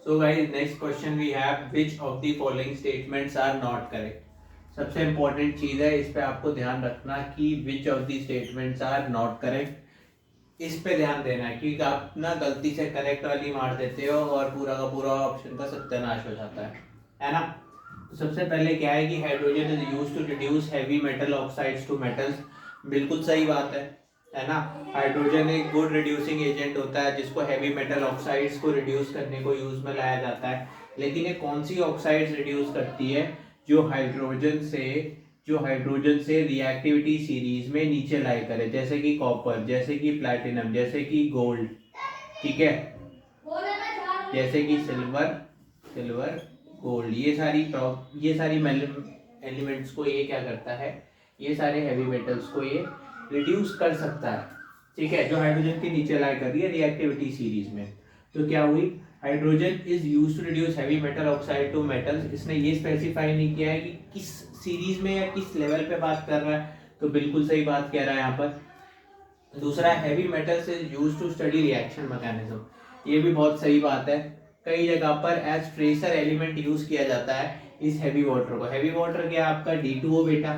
So guys, next question we have, which of the following statements are not correct? सबसे important चीज है, इस पे आपको ध्यान रखना कि which of the statements are not correct, इस पे ध्यान देना है क्योंकि आप ना गलती से करेक्ट वाली मार देते हो और पूरा का पूरा ऑप्शन का सत्यानाश हो जाता है ना। तो सबसे पहले क्या है कि hydrogen is used to reduce heavy metal oxides to metals. बिल्कुल सही बात है ना। हाइड्रोजन एक गुड रिड्यूसिंग एजेंट होता है जिसको हैवी मेटल ऑक्साइड्स को रिड्यूस करने को यूज में लाया जाता है। लेकिन ये कौन सी ऑक्साइड्स रिड्यूस करती है? जो हाइड्रोजन से रिएक्टिविटी सीरीज में नीचे लाई करे, जैसे कि कॉपर, जैसे कि प्लैटिनम, जैसे कि गोल्ड, ठीक है, जैसे कि सिल्वर गोल्ड, ये सारी एलिमेंट्स को ये क्या करता है, ये सारे हैवी मेटल्स को ये रिड्यूस कर सकता है, ठीक है, जो हाइड्रोजन के नीचे लाई कर रही है रिएक्टिविटी सीरीज में। तो क्या हुई, hydrogen is used to reduce heavy metal oxide to metals. इसने ये स्पेसिफाई नहीं किया है कि किस सीरीज में या किस लेवल पे बात कर रहा है, तो बिल्कुल सही बात कह रहा है यहाँ पर। दूसरा, heavy metals is used to study reaction mechanism, ये भी बहुत सही बात है। कई जगह पर एज ट्रेसर एलिमेंट यूज किया जाता है इस हैवी वाटर को। हैवी वाटर क्या आपका D2O बेटा,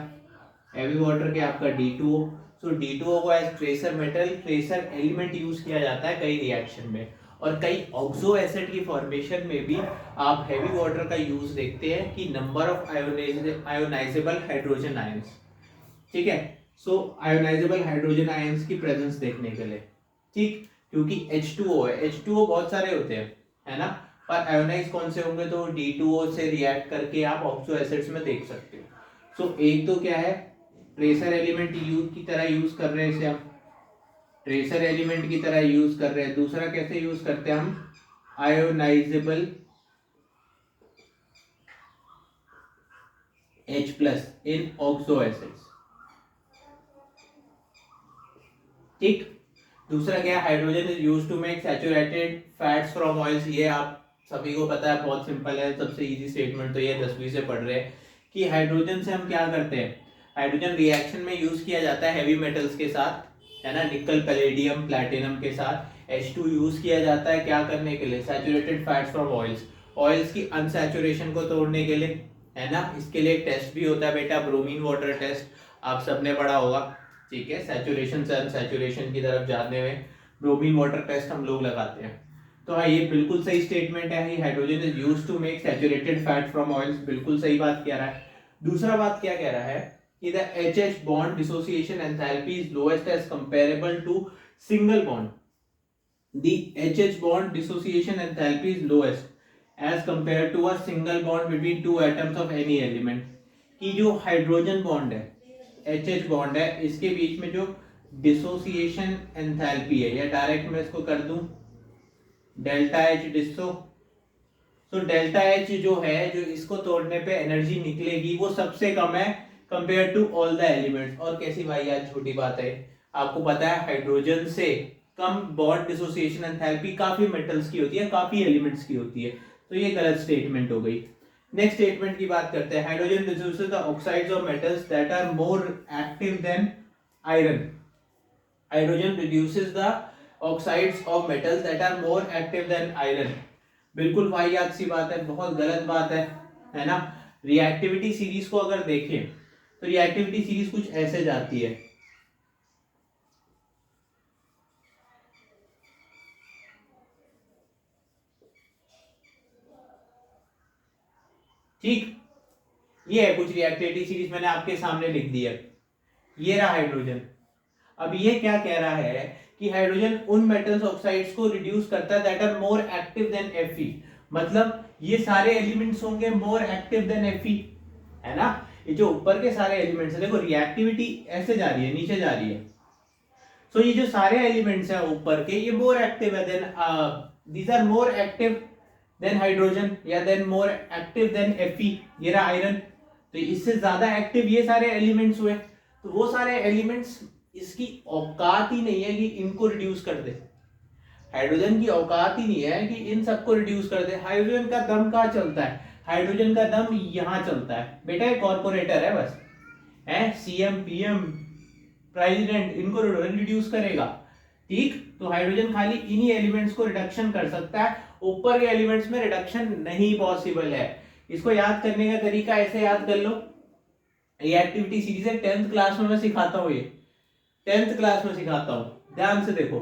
हैवी वाटर क्या आपका D2O। सो D2O को एज ट्रेसर एलिमेंट यूज किया जाता है कई रिएक्शन में, और कई ऑक्सो एसिड की फॉर्मेशन में भी आप हैवी वाटर का यूज देखते हैं कि number of ionisable hydrogen ions, ठीक है। सो आयोनाइजेबल हाइड्रोजन आयंस की प्रेजेंस देखने के लिए, ठीक, क्योंकि H2O है, H2O बहुत सारे होते हैं, है ना, पर आयोनाइज कौन से होंगे, तो D2O से रिएक्ट करके आप ऑक्सो एसिड्स में देख सकते हो। सो एक तो क्या है, ट्रेसर एलिमेंट की तरह यूज कर रहे हैं इसे हम, ट्रेसर एलिमेंट की तरह यूज कर रहे हैं। दूसरा कैसे यूज करते हैं हम, ionisable H+ in oxo acids, ठीक। दूसरा क्या, hydrogen is used to make saturated fats from oils. ये आप सभी को पता है, बहुत सिंपल है, सबसे इजी स्टेटमेंट तो ये 10वीं से पढ़ रहे हैं कि हाइड्रोजन से हम क्या करते हैं, हाइड्रोजन रिएक्शन में यूज किया जाता है हैवी मेटल्स के साथ, है ना, निकल पैलेडियम प्लैटिनम के साथ। H2 यूज किया जाता है क्या करने के लिए, सैचुरेटेड फैट्स फ्रॉम ऑयल्स की अनसैचुरेशन को तोड़ने के लिए, है ना। इसके लिए एक टेस्ट भी होता है बेटा, ब्रोमीन वाटर टेस्ट, आप सबने पढ़ा होगा, ठीक है। सैचुरेशन से अनसैचुरेशन की तरफ जाने में ब्रोमीन वाटर टेस्ट हम लोग लगाते हैं। तो हाँ, ये बिल्कुल सही स्टेटमेंट है, hydrogen is used to make saturated fat from oils, बिल्कुल सही बात कह रहा है। दूसरा बात क्या कह रहा है कि the HH bond dissociation enthalpy is lowest as comparable to single bond. The HH bond dissociation enthalpy is lowest as compare to a single bond between two atoms of any element. की जो hydrogen bond है, HH bond है, इसके बीच में जो dissociation enthalpy है, या direct मैं इसको कर दूं डेल्टा H डिसो, तो डेल्टा H जो है, जो इसको तोड़ने पे एनर्जी निकलेगी वो सबसे कम है compare to all the elements. और कैसी भाई यार छोटी बात है, आपको पता है हाइड्रोजन से कम बॉन्ड डिसोसिएशन एंथैल्पी काफी मेटल्स की होती है, काफी एलिमेंट्स की होती है, तो ये गलत स्टेटमेंट हो गई। नेक्स्ट स्टेटमेंट की बात करते हैं, hydrogen reduces the oxides of metals that are more active than iron. Hydrogen reduces the oxides of metals that are more active than iron. बिल्कुल वाहियात सी बात है, बहुत गलत बात है ना। रिएक्टिविटी सीरीज को अगर देखें तो रिएक्टिविटी सीरीज कुछ ऐसे जाती है, ठीक, ये है कुछ रिएक्टिविटी सीरीज, मैंने आपके सामने लिख दी है, ये रहा हाइड्रोजन। अब ये क्या कह रहा है कि हाइड्रोजन उन मेटल्स ऑक्साइड्स को रिड्यूस करता है that are more active than Fe, मतलब ये सारे एलिमेंट्स होंगे मोर एक्टिव देन Fe, है ना। ये जो ऊपर के सारे एलिमेंट्स है, देखो रिएक्टिविटी ऐसे जा रही है, नीचे जा रही है, सो ये जो सारे एलिमेंट्स हैं ऊपर के, ये मोर एक्टिव है than, these are more active than hydrogen या than more active than Fe, ये रहा आयरन। तो इससे ज्यादा एक्टिव ये सारे एलिमेंट्स हुए, तो वो सारे एलिमेंट्स, इसकी औकात ही नहीं है कि इनको रिड्यूस कर दे, हाइड्रोजन की औकात ही नहीं है कि इन सबको रिड्यूस कर दे। हाइड्रोजन का दम कहाँ चलता है, हाइड्रोजन का दम यहाँ चलता है बेटा, एक कॉर्पोरेटर है बस, है CM PM प्रेसिडेंट, इनको रिड्यूस करेगा, ठीक, तो हाइड्रोजन खाली इन्हीं एलिमेंट्स को रिडक्शन कर सकता है, ऊपर के एलिमेंट्स में रिडक्शन नहीं पॉसिबल है। इसको याद करने का तरीका ऐसे याद कर लो, ये एक्टिविटी सीरीज है, 10th क्लास में मैं सिखाता हूँ, ये 10th क्लास में सिखाता हूँ, ध्यान से देखो।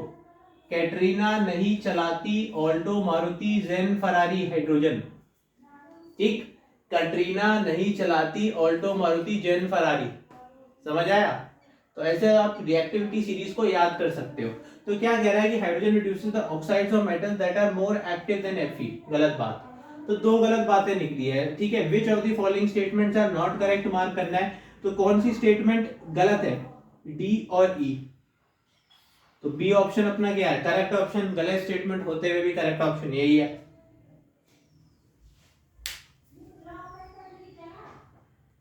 कैटरीना नहीं चलाती ऑल्टो मारुति जेन फरारी हाइड्रोजन, ठीक, कैटरीना नहीं चलाती ऑल्टो मारुति जेन फरारी, समझ आया? तो ऐसे आप रिएक्टिविटी सीरीज को याद कर सकते हो। तो क्या कह रहा है कि hydrogen reduces the oxides of metal that are more active than Fe, गलत बात। तो दो गलत बातें निकली है, ठीक है। Which of the following statements are not correct mark करना है, तो कौन सी स्टेटमेंट गलत है, डी और ई। तो बी ऑप्शन अपना क्या है, करेक्ट ऑप्शन, गलत स्टेटमेंट होते हुए भी करेक्ट ऑप्शन यही है।